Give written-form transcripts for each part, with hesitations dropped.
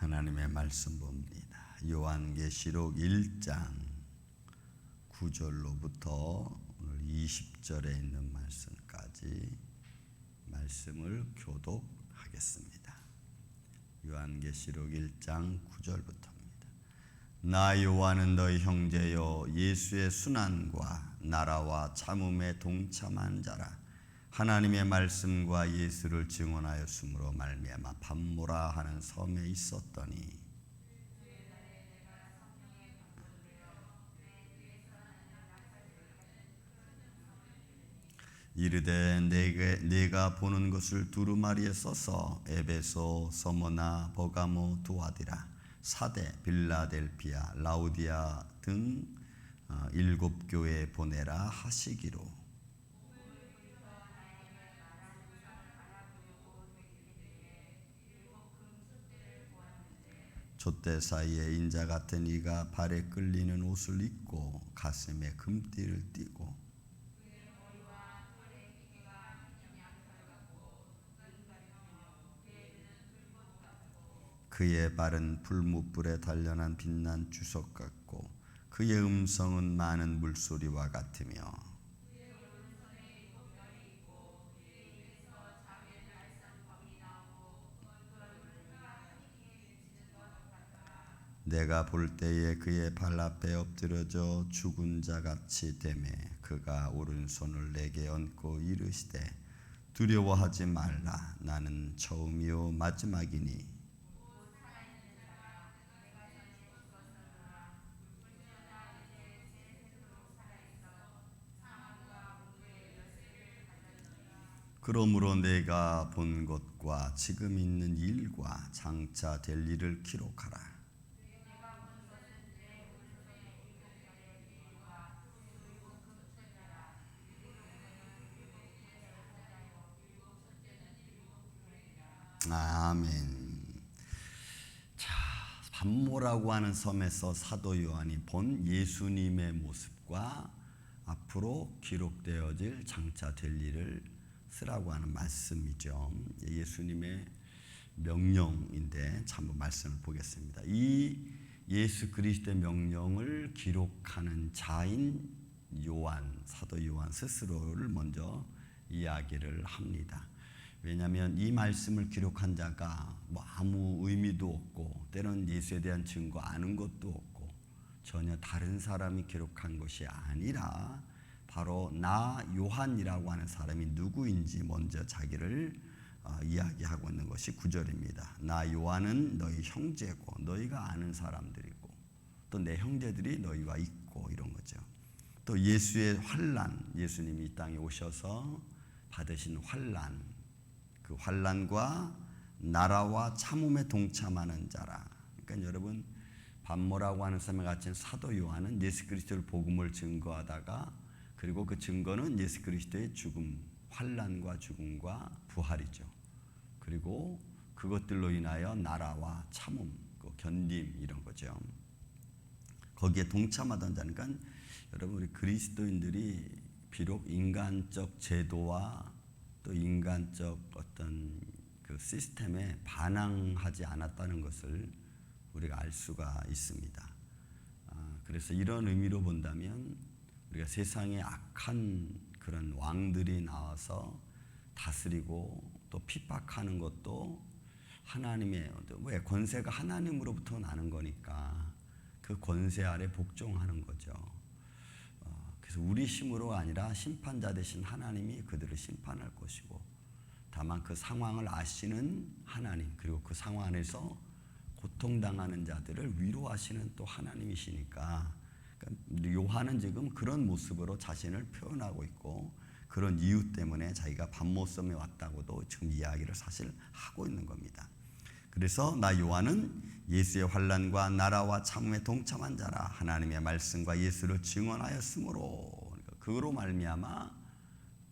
하나님의 말씀 봅니다. 요한계시록 1장 9절로부터 오늘 20절에 있는 말씀까지 말씀을 교독하겠습니다. 요한계시록 1장 9절부터입니다. 나 요한은 너희 형제여 예수의 순환과 나라와 참음에 동참한 자라. 하나님의 말씀과 예수를 증언하였으므로 말미암아 밤모라 하는 섬에 있었더니 이르되 내가 보는 것을 두루마리에 써서 에베소, 서머나, 버가모, 두아디라, 사대, 빌라델피아, 라우디아 등 7교회에 보내라 하시기로. 촛대 사이에 인자 같은 이가 발에 끌리는 옷을 입고 가슴에 금띠를 띠고 그의 발은 풀무불에 단련한 빛난 주석 같고 그의 음성은 많은 물소리와 같으며 내가 볼 때에 그의 발 앞에 엎드려져 죽은 자같이 되매 그가 오른손을 내게 얹고 이르시되 두려워하지 말라. 나는 처음이요 마지막이니 그러므로 내가 본 것과 지금 있는 일과 장차 될 일을 기록하라. 아멘. 자, 밤모라고 하는 섬에서 사도 요한이 본 예수님의 모습과 앞으로 기록되어질 장차 될 일을 쓰라고 하는 말씀이죠. 예수님의 명령인데 한번 말씀을 보겠습니다. 이 예수 그리스도의 명령을 기록하는 자인 요한, 사도 요한 스스로를 먼저 이야기를 합니다. 왜냐하면 이 말씀을 기록한 자가 뭐 아무 의미도 없고 때로는 예수에 대한 증거 아는 것도 없고 전혀 다른 사람이 기록한 것이 아니라 바로 나 요한이라고 하는 사람이 누구인지 먼저 자기를 이야기하고 있는 것이 9절입니다. 나 요한은 너희 형제고 너희가 아는 사람들이고 또 내 형제들이 너희와 있고 이런 거죠. 또 예수의 환난, 예수님이 이 땅에 오셔서 받으신 환난, 그 환난과 나라와 참음에 동참하는 자라. 그러니까 여러분 밤모라고 하는 섬에 갇힌 사도 요한은 예수 그리스도를 복음을 증거하다가 그리고 그 증거는 예수 그리스도의 죽음, 환난과 죽음과 부활이죠. 그리고 그것들로 인하여 나라와 참음, 견딤 이런 거죠. 거기에 동참하던 자는 그러니까 여러분 우리 그리스도인들이 비록 인간적 제도와 또 인간적 어떤 그 시스템에 반항하지 않았다는 것을 우리가 알 수가 있습니다. 그래서 이런 의미로 본다면 우리가 세상에 악한 그런 왕들이 나와서 다스리고 또 핍박하는 것도 하나님의 왜 권세가 하나님으로부터 나는 거니까 그 권세 아래 복종하는 거죠. 그래서 우리 힘으로 아니라 심판자 되신 하나님이 그들을 심판할 것이고 다만 그 상황을 아시는 하나님 그리고 그 상황 안에서 고통당하는 자들을 위로하시는 또 하나님이시니까 그러니까 요한은 지금 그런 모습으로 자신을 표현하고 있고 그런 이유 때문에 자기가 밤모섬에 왔다고도 지금 이야기를 사실 하고 있는 겁니다. 그래서 나 요한은 예수의 환난과 나라와 참음에 동참한 자라. 하나님의 말씀과 예수를 증언하였으므로 그러니까 그로 말미암아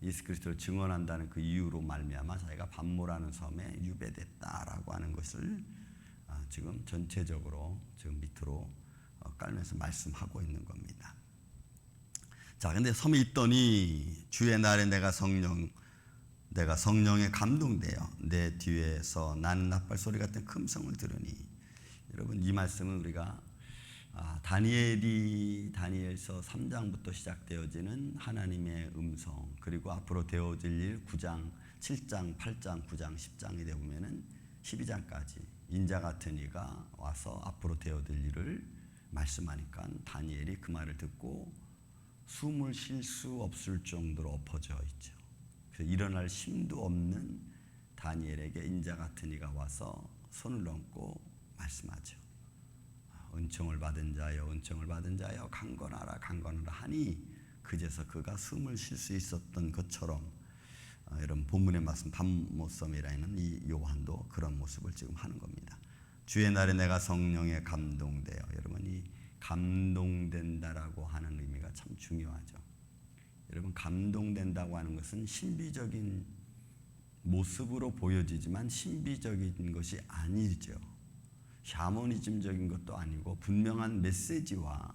예수 그리스도를 증언한다는 그 이유로 말미암아 자기가 밤모라는 섬에 유배됐다라고 하는 것을 지금 전체적으로 지금 밑으로 깔면서 말씀하고 있는 겁니다. 자, 근데 섬에 있더니 주의 날에 내가 성령에 감동되어 내 뒤에서 나는 나팔 소리 같은 큰 성을 들으니 여러분 이 말씀은 우리가 다니엘서 3장부터 시작되어지는 하나님의 음성, 그리고 앞으로 되어질 일 9장, 7장, 8장, 9장, 10장이 되면은 12장까지 인자 같은 이가 와서 앞으로 되어질 일을 말씀하니까 다니엘이 그 말을 듣고 숨을 쉴 수 없을 정도로 엎어져 있죠. 그래서 일어날 힘도 없는 다니엘에게 인자 같은 이가 와서 손을 얹고 말씀하죠. 은총을 받은 자여, 은총을 받은 자여, 강건하라, 강건하라 하니 그제서 그가 숨을 쉴 수 있었던 것처럼 여러분 본문의 말씀 밤모섬이라는 이 요한도 그런 모습을 지금 하는 겁니다. 주의 날에 내가 성령에 감동되어, 여러분 이 감동된다라고 하는 의미가 참 중요하죠. 여러분 감동된다고 하는 것은 신비적인 모습으로 보여지지만 신비적인 것이 아니죠. 샤머니즘적인 것도 아니고 분명한 메시지와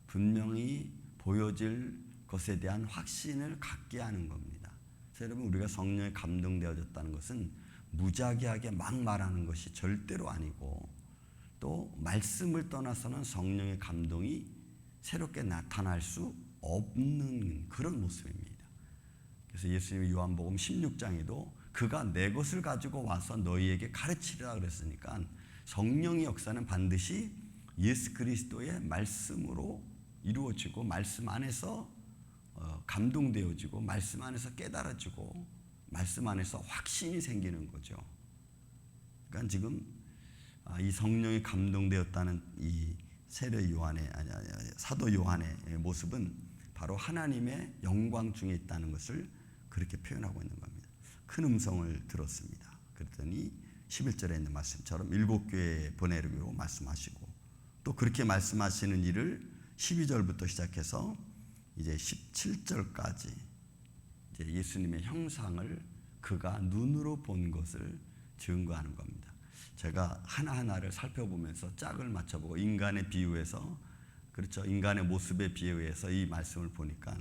분명히 보여질 것에 대한 확신을 갖게 하는 겁니다. 그래서 여러분 우리가 성령에 감동되어졌다는 것은 무작위하게 막 말하는 것이 절대로 아니고, 또 말씀을 떠나서는 성령의 감동이 새롭게 나타날 수 없는 그런 모습입니다. 그래서 예수님이 요한복음 16장에도 그가 내 것을 가지고 와서 너희에게 가르치리라 그랬으니까 성령의 역사는 반드시 예수 그리스도의 말씀으로 이루어지고 말씀 안에서 감동되어지고 말씀 안에서 깨달아지고 말씀 안에서 확신이 생기는 거죠. 그러니까 지금 이 성령이 감동되었다는 이 사도 요한의 모습은 바로 하나님의 영광 중에 있다는 것을 그렇게 표현하고 있는 겁니다. 큰 음성을 들었습니다. 그랬더니 11절에 있는 말씀처럼 7교회에 보내려고 말씀하시고, 또 그렇게 말씀하시는 일을 12절부터 시작해서 이제 17절까지 이제 예수님의 형상을 그가 눈으로 본 것을 증거하는 겁니다. 제가 하나하나를 살펴보면서 짝을 맞춰보고 인간의 비유에서, 그렇죠, 인간의 모습에 비유해서 이 말씀을 보니까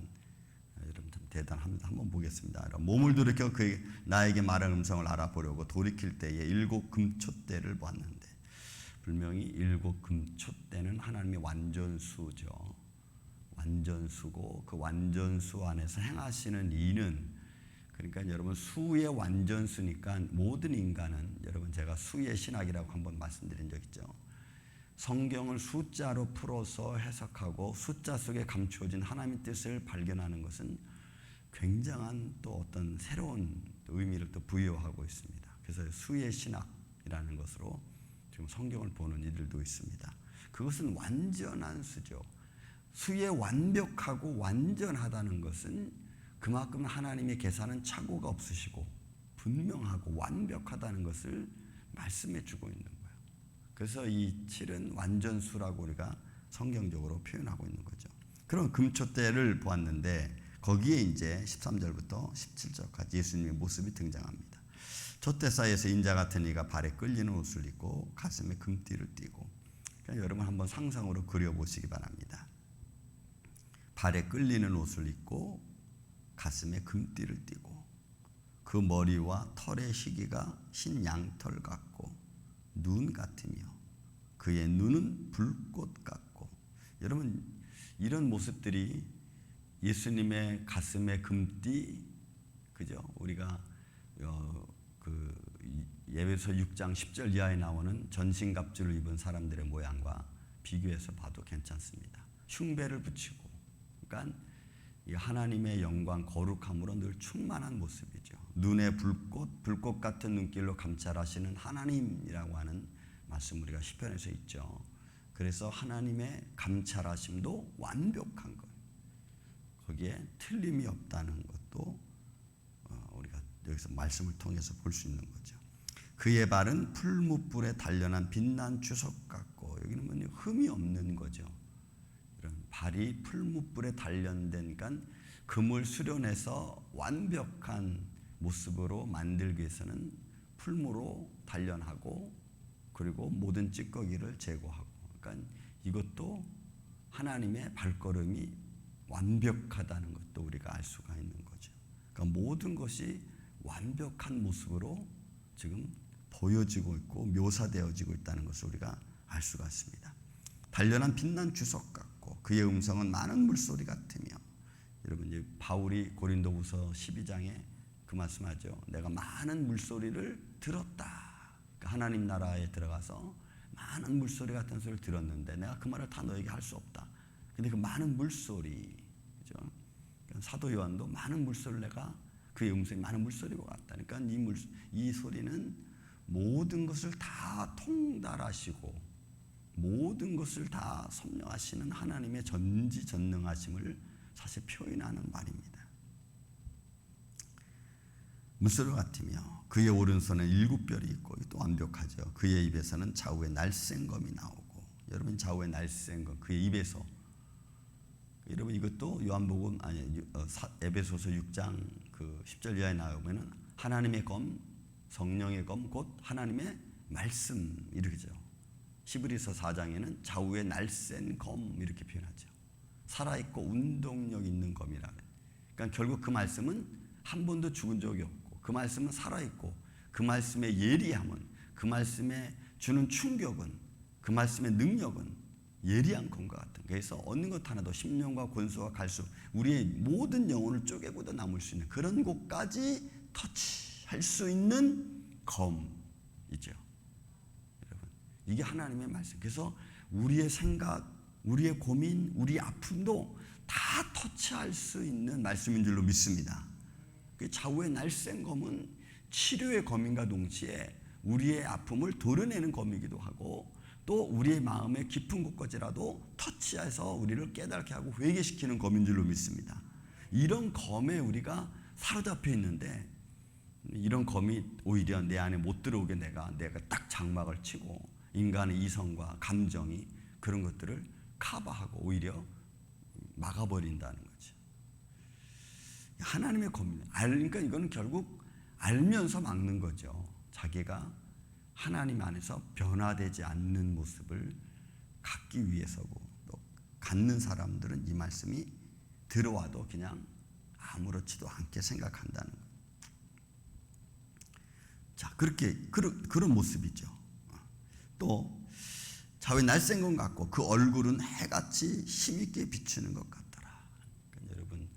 여러분 참 대단합니다. 한번 보겠습니다. 몸을 돌이켜 그 나에게 말하는 음성을 알아보려고 돌이킬 때에 7 금촛대를 보았는데, 분명히 7 금촛대는 하나님의 완전수죠. 완전수고 그 완전수 안에서 행하시는 이는, 그러니까 여러분 수의 완전수니까 모든 인간은, 여러분 제가 수의 신학이라고 한번 말씀드린 적 있죠. 성경을 숫자로 풀어서 해석하고 숫자 속에 감추어진 하나님의 뜻을 발견하는 것은 굉장한 또 어떤 새로운 의미를 또 부여하고 있습니다. 그래서 수의 신학이라는 것으로 지금 성경을 보는 이들도 있습니다. 그것은 완전한 수죠. 수에 완벽하고 완전하다는 것은 그만큼 하나님의 계산은 착오가 없으시고 분명하고 완벽하다는 것을 말씀해 주고 있는 거예요. 그래서 이 7은 완전수라고 우리가 성경적으로 표현하고 있는 거죠. 그럼 금촛대를 보았는데 거기에 이제 13절부터 17절까지 예수님의 모습이 등장합니다. 촛대 사이에서 인자 같은 이가 발에 끌리는 옷을 입고 가슴에 금띠를 띠고, 그러니까 여러분 한번 상상으로 그려보시기 바랍니다. 발에 끌리는 옷을 입고 가슴에 금띠를 띠고, 그 머리와 털의 시기가 흰 양털 같고 눈 같으며 그의 눈은 불꽃 같고. 여러분 이런 모습들이 예수님의 가슴에 금띠, 그죠? 우리가 그 예배서 6장 10절 이하에 나오는 전신갑주를 입은 사람들의 모양과 비교해서 봐도 괜찮습니다. 흉배를 붙이고, 그러니까 이 하나님의 영광 거룩함으로 늘 충만한 모습이죠. 눈에 불꽃 같은 눈길로 감찰하시는 하나님이라고 하는 말씀 우리가 시편에서 있죠. 그래서 하나님의 감찰하심도 완벽한 것, 거기에 틀림이 없다는 것도 우리가 여기서 말씀을 통해서 볼 수 있는 거죠. 그의 발은 풀무불에 단련한 빛난 주석 같고, 여기는 뭐냐, 흠이 없는 거죠. 이런 발이 풀무불에 단련된, 그러니까 금을 수련해서 완벽한 모습으로 만들기 위해서는 풀무로 단련하고 그리고 모든 찌꺼기를 제거하고, 그러니까 이것도 하나님의 발걸음이 완벽하다는 것도 우리가 알 수가 있는 거죠. 그러니까 모든 것이 완벽한 모습으로 지금 보여지고 있고 묘사되어지고 있다는 것을 우리가 알 수가 있습니다. 단련한 빛난 주석 같고 그의 음성은 많은 물소리 같으며, 여러분 이제 바울이 고린도후서 12장에 그 말씀하죠. 내가 많은 물소리를 들었다. 그러니까 하나님 나라에 들어가서 많은 물소리 같은 소리를 들었는데 내가 그 말을 다 너에게 할 수 없다. 근데 그 많은 물소리, 그죠? 그러니까 사도 요한도 많은 물소리를 내가 그의 음성이 많은 물소리와 같다. 그러니까 이 소리는 모든 것을 다 통달하시고 모든 것을 다 섭렵하시는 하나님의 전지전능하심을 사실 표현하는 말입니다. 물소리 같으며 그의 오른손에 7 별이 있고, 또 완벽하죠. 그의 입에서는 좌우에 날쌘검이 나오고, 여러분 좌우에 날쌘검, 그의 입에서, 여러분 이것도 요한복음 에베소서 6장 그 10절 이하에 나오면은 하나님의 검, 성령의 검, 곧 하나님의 말씀 이렇게죠. 히브리서 4장에는 좌우에 날쌘 검 이렇게 표현하죠. 살아있고 운동력 있는 검이라. 그러니까 결국 그 말씀은 한 번도 죽은 적이 없고, 그 말씀은 살아있고, 그 말씀의 예리함은, 그 말씀에 주는 충격은, 그 말씀의 능력은 예리한 검과 같은. 그래서 어느 것 하나도 심령과 권수와 갈수, 우리의 모든 영혼을 쪼개고도 남을 수 있는 그런 곳까지 터치할 수 있는 검이죠. 여러분, 이게 하나님의 말씀. 그래서 우리의 생각, 우리의 고민, 우리의 아픔도 다 터치할 수 있는 말씀인 줄로 믿습니다. 그 좌우의 날쌘 검은 치료의 검인과 동시에 우리의 아픔을 도려내는 검이기도 하고, 또 우리의 마음의 깊은 곳까지라도 터치해서 우리를 깨닫게 하고 회개시키는 검인 줄로 믿습니다. 이런 검에 우리가 사로잡혀 있는데, 이런 검이 오히려 내 안에 못 들어오게 내가 딱 장막을 치고 인간의 이성과 감정이 그런 것들을 커버하고 오히려 막아버린다는 거죠. 하나님의 검입니다. 그러니까 이건 결국 알면서 막는 거죠. 자기가 하나님 안에서 변화되지 않는 모습을 갖기 위해서고, 또 갖는 사람들은 이 말씀이 들어와도 그냥 아무렇지도 않게 생각한다는 거예요. 자, 그런 모습이죠. 또 좌우에 날쌘 것 같고 그 얼굴은 해같이 힘있게 비추는 것 같더라. 그러니까 여러분,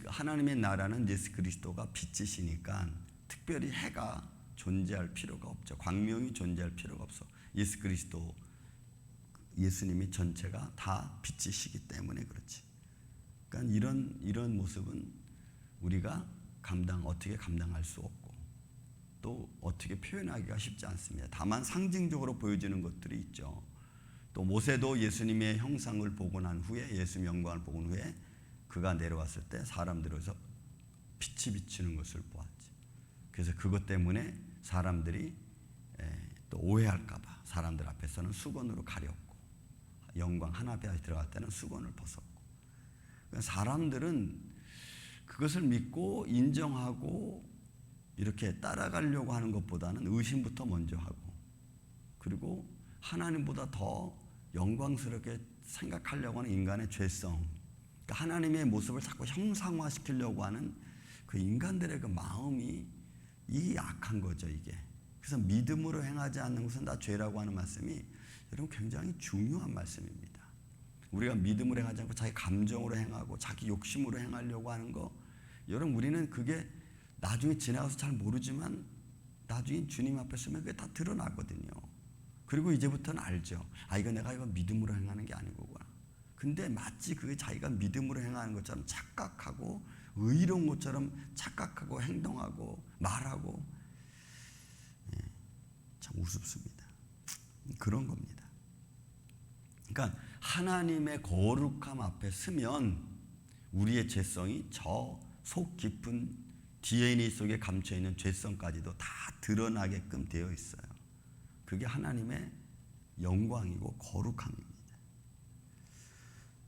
하나님의 나라는 예수 그리스도가 빛이시니까 특별히 해가 존재할 필요가 없죠. 광명이 존재할 필요가 없어. 예수 그리스도, 예수님이 전체가 다 빛이시기 때문에 그렇지. 그러니까 이런 모습은 우리가 어떻게 감당할 수 없고, 또 어떻게 표현하기가 쉽지 않습니다. 다만 상징적으로 보여지는 것들이 있죠. 또 모세도 예수님의 형상을 보고 난 후에, 예수님의 영광을 보고 난 후에 그가 내려왔을 때 사람들에서 빛이 비치는 것을 보았지. 그래서 그것 때문에 사람들이 또 오해할까 봐 사람들 앞에서는 수건으로 가렸고, 영광 하나님에 들어갈 때는 수건을 벗었고. 그러니까 사람들은 그것을 믿고 인정하고 이렇게 따라가려고 하는 것보다는 의심부터 먼저 하고, 그리고 하나님보다 더 영광스럽게 생각하려고 하는 인간의 죄성, 그러니까 하나님의 모습을 자꾸 형상화시키려고 하는 그 인간들의 그 마음이 이 악한 거죠, 이게. 그래서 믿음으로 행하지 않는 것은 다 죄라고 하는 말씀이 여러분 굉장히 중요한 말씀입니다. 우리가 믿음으로 행하지 않고 자기 감정으로 행하고 자기 욕심으로 행하려고 하는 거, 여러분 우리는 그게 나중에 지나가서 잘 모르지만 나중에 주님 앞에 서면 그게 다 드러나거든요. 그리고 이제부터는 알죠. 이거 내가 믿음으로 행하는 게 아니구나. 근데 마치 그게 자기가 믿음으로 행하는 것처럼 착각하고, 의로운 것처럼 착각하고 행동하고 말하고, 참 우습습니다. 그런 겁니다. 그러니까 하나님의 거룩함 앞에 서면 우리의 죄성이 저 속 깊은 DNA 속에 감춰있는 죄성까지도 다 드러나게끔 되어 있어요. 그게 하나님의 영광이고 거룩함입니다.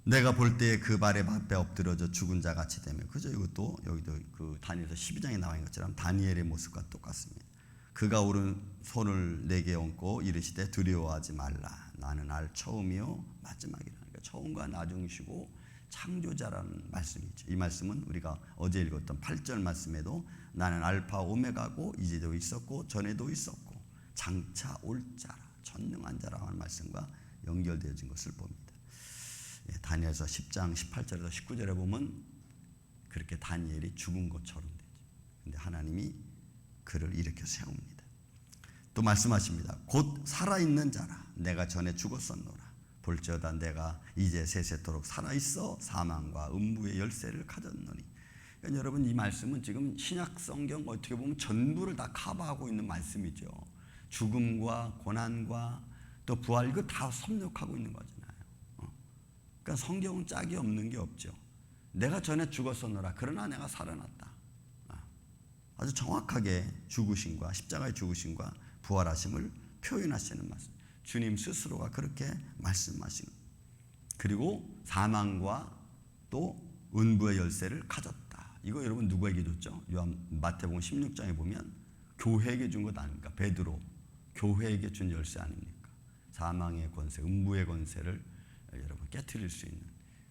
내가 볼 때에 그 발에 앞에 엎드려져 죽은 자 같이 되면, 그죠? 이것도 여기도 그 다니엘서 12장에 나와 있는 것처럼 다니엘의 모습과 똑같습니다. 그가 오른손을 내게 얹고 이르시되 두려워하지 말라. 나는 알 처음이요 마지막이라. 그러니까 처음과 나중이시고 창조자라는 말씀이죠. 이 말씀은 우리가 어제 읽었던 8절 말씀에도 나는 알파 오메가고 이제도 있었고 전에도 있었고 장차 올 자라. 전능한 자라고 하는 말씀과 연결되어진 것을 봅니다. 다니엘서 10장 18절에서 19절에 보면 그렇게 다니엘이 죽은 것처럼 되죠. 근데 하나님이 그를 일으켜 세웁니다. 또 말씀하십니다. 곧 살아있는 자라 내가 전에 죽었었노라. 볼지어다 내가 이제 세세토록 살아있어 사망과 음부의 열쇠를 가졌노니. 그러니까 여러분 이 말씀은 지금 신약 성경 어떻게 보면 전부를 다 커버하고 있는 말씀이죠. 죽음과 고난과 또 부활 이거 다 섭렵하고 있는 거잖아요. 그러니까 성경은 짝이 없는 게 없죠. 내가 전에 죽었었노라 그러나 내가 살아났다. 아주 정확하게 죽으심과 십자가의 죽으심과 부활하심을 표현하시는 말씀. 주님 스스로가 그렇게 말씀하시는. 그리고 사망과 또 은부의 열쇠를 가졌다. 이거 여러분 누구에게 줬죠? 마태복음 16장에 보면 교회에게 준 것 아닙니까? 베드로 교회에게 준 열쇠 아닙니까? 사망의 권세, 은부의 권세를 여러분 깨트릴 수 있는.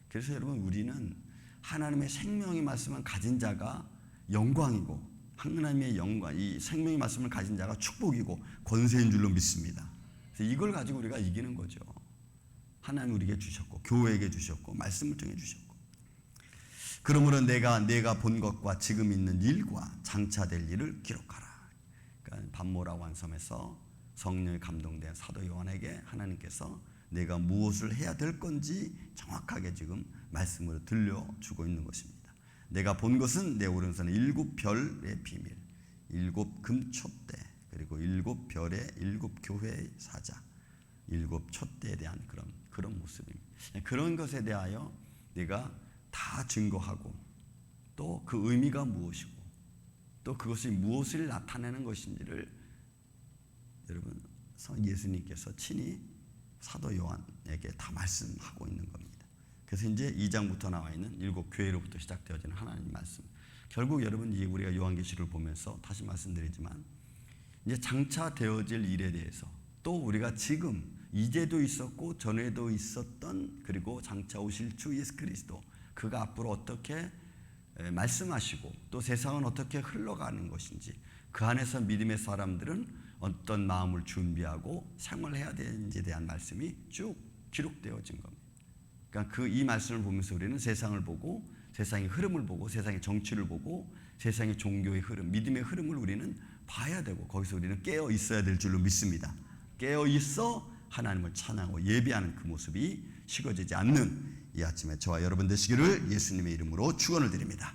그래서 여러분 우리는 하나님의 생명의 말씀을 가진 자가 영광이고 하나님의 영광, 이 생명의 말씀을 가진 자가 축복이고 권세인 줄로 믿습니다. 그래서 이걸 가지고 우리가 이기는 거죠. 하나님 우리에게 주셨고 교회에게 주셨고 말씀을 통해 주셨고. 그러므로 내가 본 것과 지금 있는 일과 장차될 일을 기록하라. 그러니까 반모라고 한 섬에서 성령에 감동된 사도 요한에게 하나님께서 내가 무엇을 해야 될 건지 정확하게 지금 말씀으로 들려주고 있는 것입니다. 내가 본 것은 내 오른손에 7별의 비밀, 7 금촛대, 그리고 7별의 7교회의 사자, 7 촛대에 대한 그런 모습입니다. 그런 것에 대하여 내가 다 증거하고 또 그 의미가 무엇이고 또 그것이 무엇을 나타내는 것인지를 여러분 예수님께서 친히 사도 요한에게 다 말씀하고 있는 겁니다. 그래서 이제 2장부터 나와 있는 7 교회로부터 시작되어지는 하나님 말씀. 결국 여러분 우리가 요한계시를 보면서 다시 말씀드리지만 이제 장차 되어질 일에 대해서 또 우리가 지금 이제도 있었고 전에도 있었던 그리고 장차 오실 주 예수 그리스도 그가 앞으로 어떻게 말씀하시고 또 세상은 어떻게 흘러가는 것인지 그 안에서 믿음의 사람들은 어떤 마음을 준비하고 생활해야 되는지에 대한 말씀이 쭉 기록되어진 겁니다. 그러니까 이 말씀을 보면서 우리는 세상을 보고 세상의 흐름을 보고 세상의 정치를 보고 세상의 종교의 흐름, 믿음의 흐름을 우리는 봐야 되고 거기서 우리는 깨어 있어야 될 줄로 믿습니다. 깨어 있어 하나님을 찬양하고 예배하는 그 모습이 식어지지 않는 이 아침에 저와 여러분 되시기를 예수님의 이름으로 축원을 드립니다.